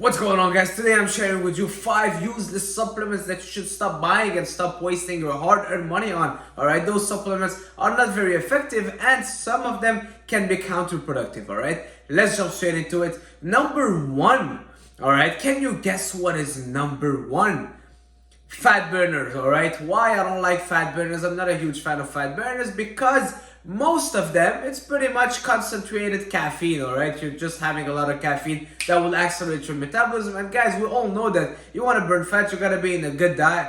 What's going on, guys? Today I'm sharing with you 5 useless supplements that you should stop buying and stop wasting your hard-earned money on. Alright, those supplements are not very effective and some of them can be counterproductive. Alright, let's jump straight into it. Number 1. Alright, can you guess what is number 1? Fat burners. Alright, why I don't like fat burners? I'm not a huge fan of fat burners because most of them, it's pretty much concentrated caffeine, alright? You're just having a lot of caffeine that will accelerate your metabolism. And guys, we all know that you want to burn fat, you gotta be in a good diet,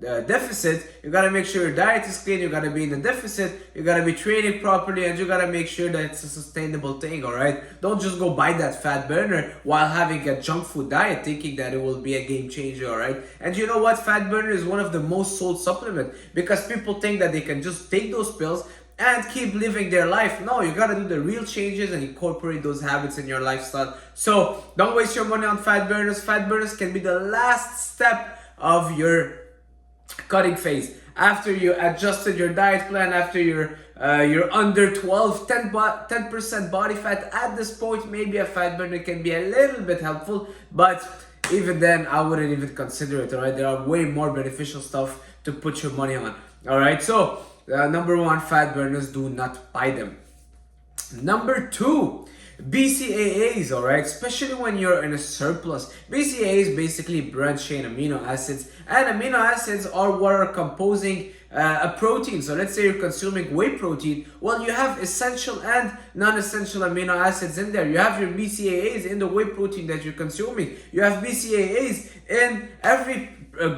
deficit. You gotta make sure your diet is clean, you gotta be in a deficit, you gotta be training properly, and you gotta make sure that it's a sustainable thing, alright? Don't just go buy that fat burner while having a junk food diet thinking that it will be a game changer, alright? And you know what? Fat burner is one of the most sold supplements because people think that they can just take those pills and keep living their life. No, you gotta do the real changes and incorporate those habits in your lifestyle. So don't waste your money on fat burners. Fat burners can be the last step of your cutting phase. After you adjusted your diet plan, after you're under 10% body fat, at this point maybe a fat burner can be a little bit helpful, but even then I wouldn't even consider it. Alright, there are way more beneficial stuff to put your money on. Alright, so number 1, fat burners, do not buy them. Number 2, BCAAs, alright, especially when you're in a surplus. BCAAs basically branched chain amino acids, and amino acids are what are composing a protein. So let's say you're consuming whey protein, well, you have essential and non-essential amino acids in there. You have your BCAAs in the whey protein that you're consuming. You have BCAAs in every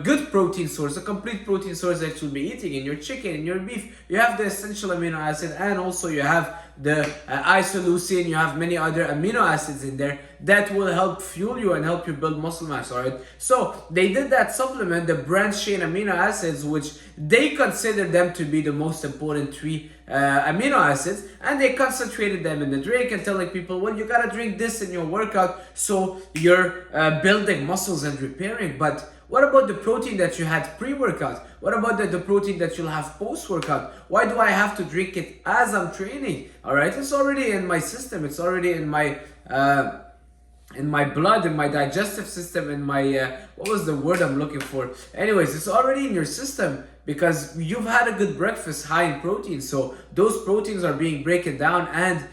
good protein source, a complete protein source that you'll be eating in your chicken, in your beef. You have the essential amino acid, and also you have the isoleucine. You have many other amino acids in there that will help fuel you and help you build muscle mass. Alright, so they did that supplement, the branched chain amino acids, which they consider them to be the most important 3 amino acids, and they concentrated them in the drink and telling people, well, you gotta drink this in your workout so you're building muscles and repairing. But what about the protein that you had pre-workout? What about the protein that you'll have post-workout? Why do I have to drink it as I'm training? Alright, it's already in my system, it's already in my blood, in my digestive system, in my what was the word I'm looking for? Anyways, it's already in your system because you've had a good breakfast high in protein. So those proteins are being broken down and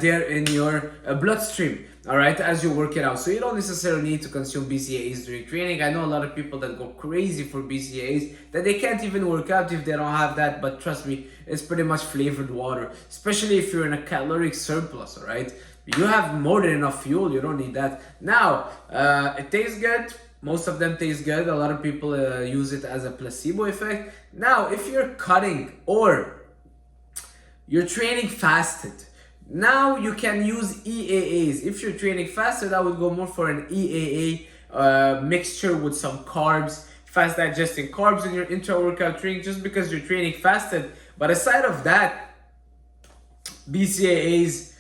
they're in your bloodstream, alright, as you work it out. So you don't necessarily need to consume BCAAs during training. I know a lot of people that go crazy for BCAAs, that they can't even work out if they don't have that, but trust me, it's pretty much flavored water, especially if you're in a caloric surplus, alright? You have more than enough fuel, you don't need that. Now, it tastes good. Most of them taste good. A lot of people use it as a placebo effect. Now, if you're cutting or you're training fasted, now you can use EAAs. If you're training fasted, I would go more for an EAA mixture with some carbs, fast digesting carbs in your intra-workout drink, just because you're training fasted. But aside of that, BCAAs,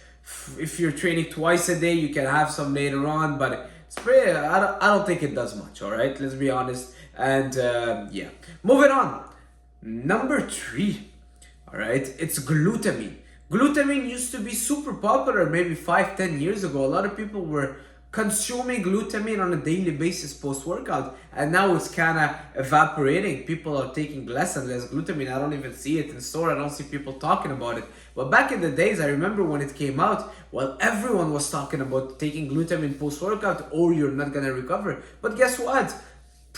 if you're training twice a day, you can have some later on, but it's pretty, I don't think it does much, alright? Let's be honest. And yeah, moving on. Number 3, alright, it's glutamine. Glutamine used to be super popular maybe 5-10 years ago. A lot of people were consuming glutamine on a daily basis post-workout, and now it's kind of evaporating. People are taking less and less glutamine. I don't even see it in store. I don't see people talking about it. But back in the days, I remember when it came out, well, everyone was talking about taking glutamine post-workout or you're not gonna recover. But guess what?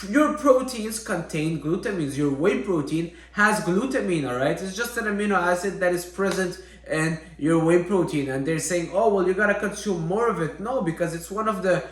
Your proteins contain glutamines. Your whey protein has glutamine, alright? It's just an amino acid that is present in your whey protein. And they're saying, oh, well, you gotta consume more of it. No, because it's one of the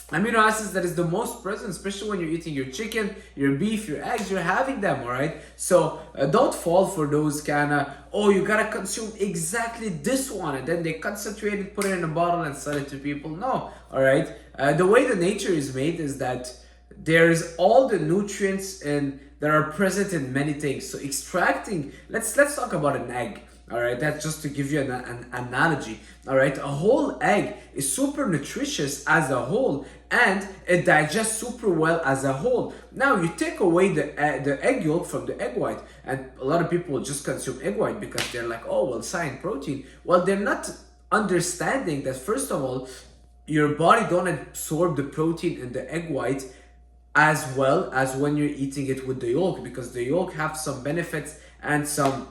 amino acids that is the most present, especially when you're eating your chicken, your beef, your eggs, you're having them, alright? So don't fall for those kind of, oh, you gotta consume exactly this one, and then they concentrate it, put it in a bottle and sell it to people. No, alright? The way the nature is made is that there's all the nutrients and that are present in many things. So extracting, let's talk about an egg. Alright, that's just to give you an analogy. Alright, a whole egg is super nutritious as a whole and it digests super well as a whole. Now you take away the egg yolk from the egg white, and a lot of people will just consume egg white because they're like, oh, well, it's high in protein. Well, they're not understanding that first of all, your body don't absorb the protein in the egg white as well as when you're eating it with the yolk, because the yolk have some benefits and some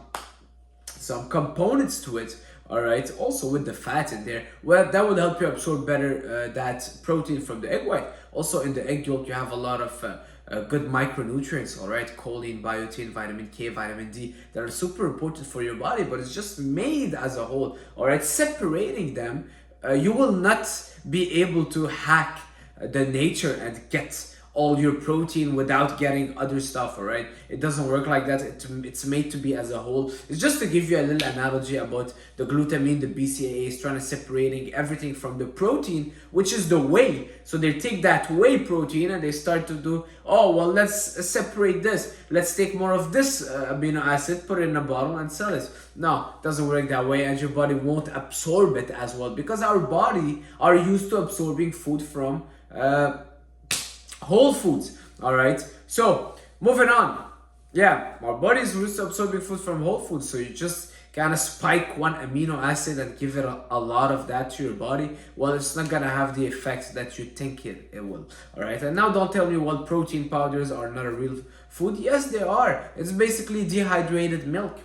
components to it, all right, also with the fat in there, well, that would help you absorb better that protein from the egg white. Also in the egg yolk you have a lot of good micronutrients, all right, choline, biotin, vitamin K, vitamin D, that are super important for your body, but it's just made as a whole, all right. Separating them, you will not be able to hack the nature and get all your protein without getting other stuff, all right. It doesn't work like that. It's made to be as a whole. It's just to give you a little analogy about the glutamine, the BCAAs, trying to separating everything from the protein, which is the whey. So they take that whey protein and they start to do, oh well, let's separate this, let's take more of this amino acid, put it in a bottle and sell it. No, it doesn't work that way, and your body won't absorb it as well, because our body are used to absorbing food from whole foods, all right. So moving on, yeah, our body is used to absorbing food from whole foods, so you just kind of spike one amino acid and give it a lot of that to your body, well, it's not gonna have the effect that you think it will, all right. And now don't tell me, well, protein powders are not a real food. Yes, they are. It's basically dehydrated milk,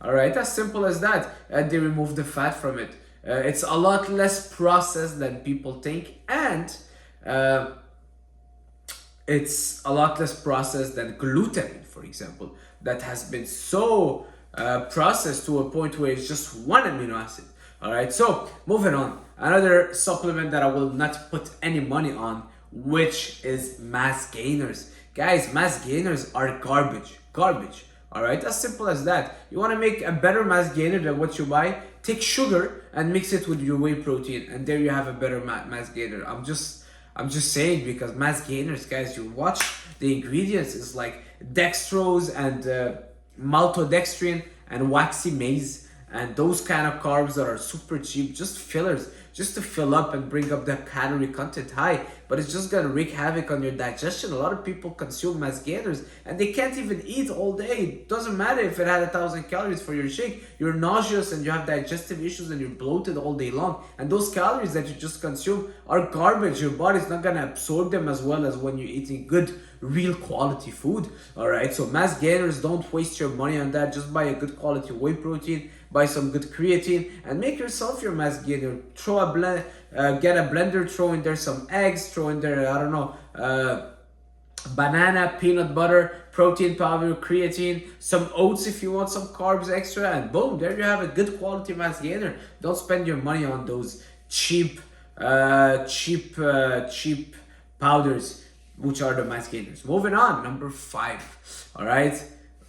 all right, as simple as that. And they remove the fat from it. It's a lot less processed than people think, and it's a lot less processed than gluten, for example, that has been so processed to a point where it's just one amino acid. All right, so moving on, another supplement that I will not put any money on, which is mass gainers. Guys, mass gainers are garbage. All right, as simple as that. You want to make a better mass gainer than what you buy? Take sugar and mix it with your whey protein, and there you have a better mass gainer. I'm just saying, because mass gainers, guys, you watch the ingredients, it's like dextrose and maltodextrin and waxy maize and those kind of carbs that are super cheap, just fillers, just to fill up and bring up the calorie content high, but it's just gonna wreak havoc on your digestion. A lot of people consume mass gainers and they can't even eat all day. It doesn't matter if it had 1,000 calories for your shake. You're nauseous and you have digestive issues and you're bloated all day long, and those calories that you just consume are garbage. Your body's not gonna absorb them as well as when you're eating good, real quality food. All right, so mass gainers, don't waste your money on that. Just buy a good quality whey protein, buy some good creatine, and make yourself your mass gainer. Throw a blend, get a blender, throw in there some eggs, throw in there, I don't know, banana, peanut butter, protein powder, creatine, some oats if you want some carbs extra, and boom, there you have a good quality mass gainer. Don't spend your money on those cheap powders, which are the mass gainers. Moving on, number 5. All right,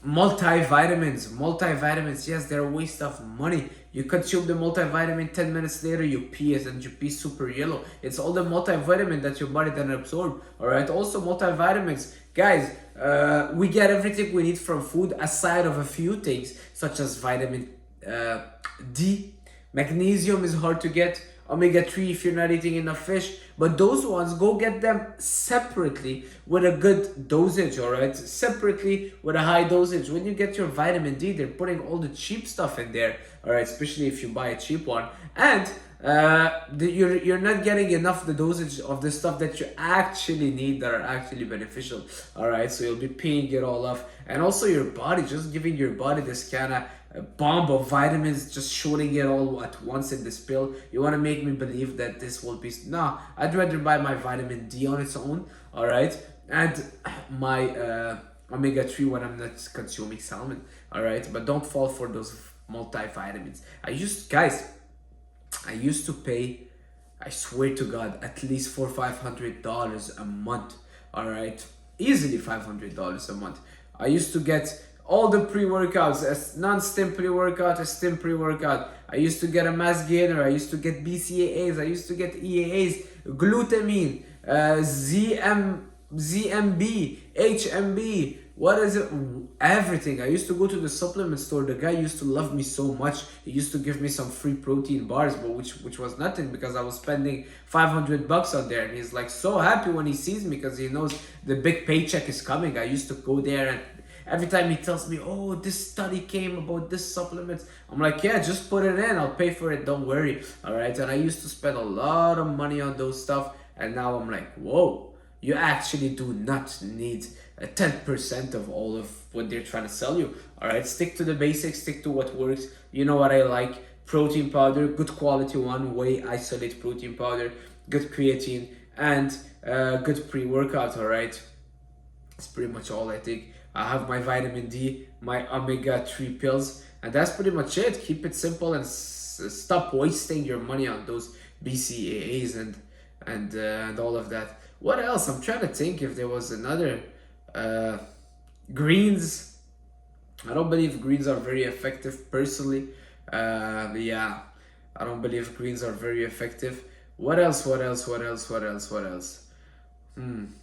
multivitamins, yes, they're a waste of money. You consume the multivitamin, 10 minutes later you pee it and you pee super yellow. It's all the multivitamin that your body doesn't absorb. All right, also multivitamins, guys, we get everything we need from food aside of a few things such as vitamin D. Magnesium is hard to get. Omega-3 if you're not eating enough fish, but those ones, go get them separately with a good dosage, all right, separately with a high dosage. When you get your vitamin D, they're putting all the cheap stuff in there, all right, especially if you buy a cheap one, and you're not getting enough the dosage of the stuff that you actually need, that are actually beneficial, all right. So you'll be peeing it all off, and also your body, just giving your body this kind of a bomb of vitamins, just shooting it all at once in this pill. You want to make me believe that this will be, no, I'd rather buy my vitamin D on its own, all right, and my omega-3 when I'm not consuming salmon, all right. But don't fall for those multivitamins. I used to pay, I swear to God, at least $400-500 a month, all right, easily $500 a month. I used to get all the pre-workouts, a non-stim pre-workout, a stim pre-workout. I used to get a mass gainer. I used to get BCAAs. I used to get EAAs, glutamine, ZMB, HMB. What is it? Everything. I used to go to the supplement store. The guy used to love me so much. He used to give me some free protein bars, but which was nothing, because I was spending $500 on there. And he's like so happy when he sees me, because he knows the big paycheck is coming. I used to go there Every time he tells me, oh, this study came about this supplement, I'm like, yeah, just put it in, I'll pay for it, don't worry. All right, and I used to spend a lot of money on those stuff, and now I'm like, whoa, you actually do not need 10% of all of what they're trying to sell you. All right, stick to the basics, stick to what works. You know what I like? Protein powder, good quality one, whey isolate protein powder, good creatine, and good pre-workout. All right, that's pretty much all I take. I have my vitamin D, my omega-3 pills, and that's pretty much it. Keep it simple and stop wasting your money on those BCAAs and all of that. What else? I'm trying to think if there was another. Greens. I don't believe greens are very effective personally. Yeah, I don't believe greens are very effective. What else? What else? What else? What else? What else?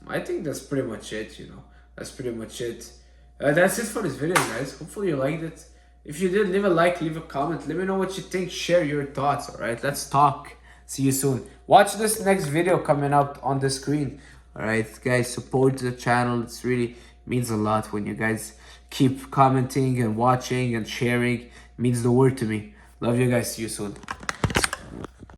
I think that's pretty much it, you know. That's pretty much it. That's it for this video, guys. Hopefully you liked it. If you did, leave a like, leave a comment. Let me know what you think. Share your thoughts, alright? Let's talk. See you soon. Watch this next video coming up on the screen. Alright, guys, support the channel. It's really means a lot when you guys keep commenting and watching and sharing. It means the word to me. Love you guys. See you soon.